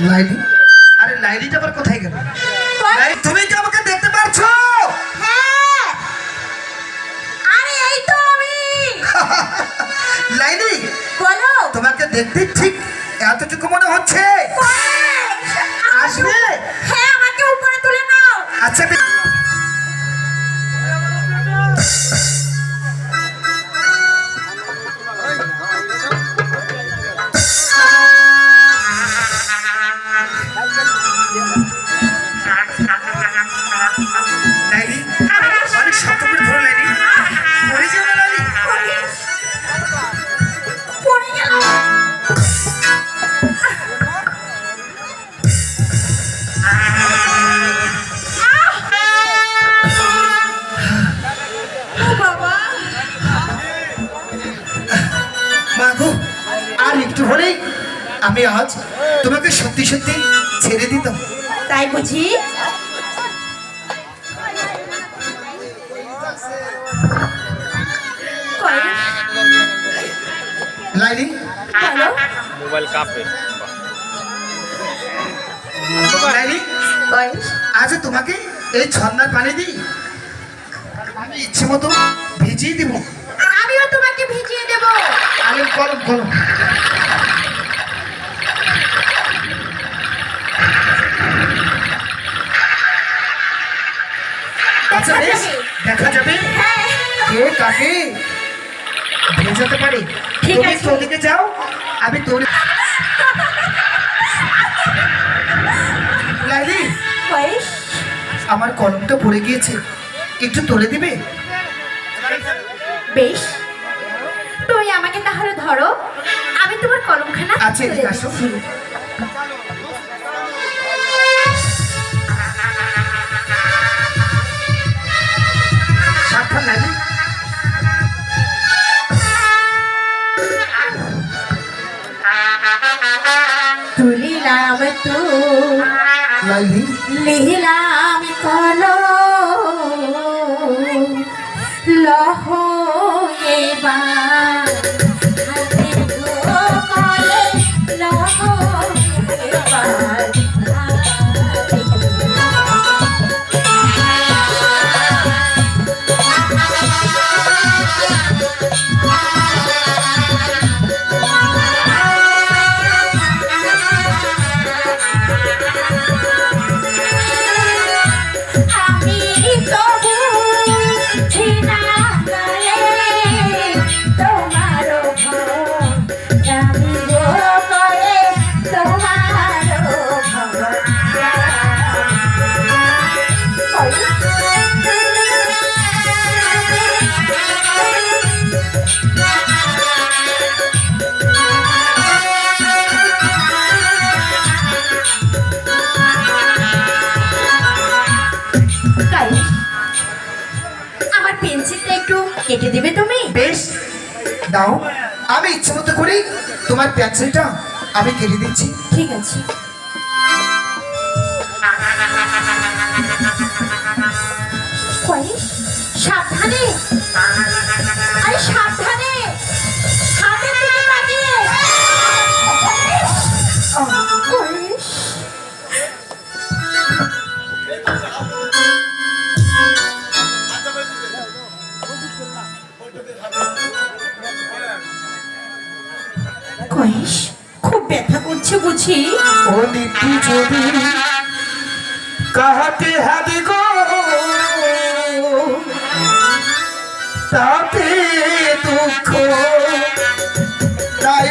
লাইলি, আরে লাইলিটা আবার কোথায় গেল? তুমি কি আমাকে দেখতে পারছো? হ্যাঁ, আরে এই তো আমি। লাইলি বলো। তোমাকে দেখতে ঠিক এতটুকু মনে হচ্ছে। আসবে? হ্যাঁ, আমাকে উপরে তুলে নাও। আচ্ছা লাইলি, অনেক শক্ত করে ধরো লাইলি, পড়ে যাবে লাইলি। পড়ে গেল। বাবা, মাগো, আর একটু হলেই আমি আজ তোমাকে সত্যি সত্যি ছেড়ে দিতাম। তাই বুঝি? লাইলি, বলো। मोबाइल कहाँ पे লাইলি, আজ তোমাকে এই ঝর্ণার পানি দিই, আমি ইচ্ছে মতো ভিজিয়ে দিব। আমিও তোমাকে ভিজিয়ে দেব। আরে গরম গরম। আচ্ছা বেশ, দেখা যাবে হ্যাঁ, কে কাকে ভেজাতে পারে। ঠিক তুমি আছে। তোদিকে যাও, আমি তোর। লাইলি, কয়েস। আমার কলমটা পড়ে গিয়েছে, একটু তুলে দিবে? বেশ, তুমি আমাকে তাহলে ধরো, আমি তোমার কলমখানা আচ্ছা, এদিকে আসো। সাবধান লাইলি। তুলিলাম তো লাইলি, লিহিলাম কলো লহ এবার হাতের গোপালে লহ এবার আমি তবু ছিনা গলে তোমারও ভয় আমি গো করে তোমারও আমার পেন্সিলটা একটু কেটে দেবে তুমি? বেশ, দাও, আমি ইচ্ছে মতো করি তোমার পেন্সিলটা আমি কেটে দিচ্ছি। ঠিক আছে। কয়েস, সাবধানে, আরে সাবধানে, হাতের দিকে তাকিয়ে। কয়েস, কয়েস, খুব ব্যথা করছে বুঝি? ও নীতি যদি কাহাতে হাতে গো, তাতে দুঃখ তাই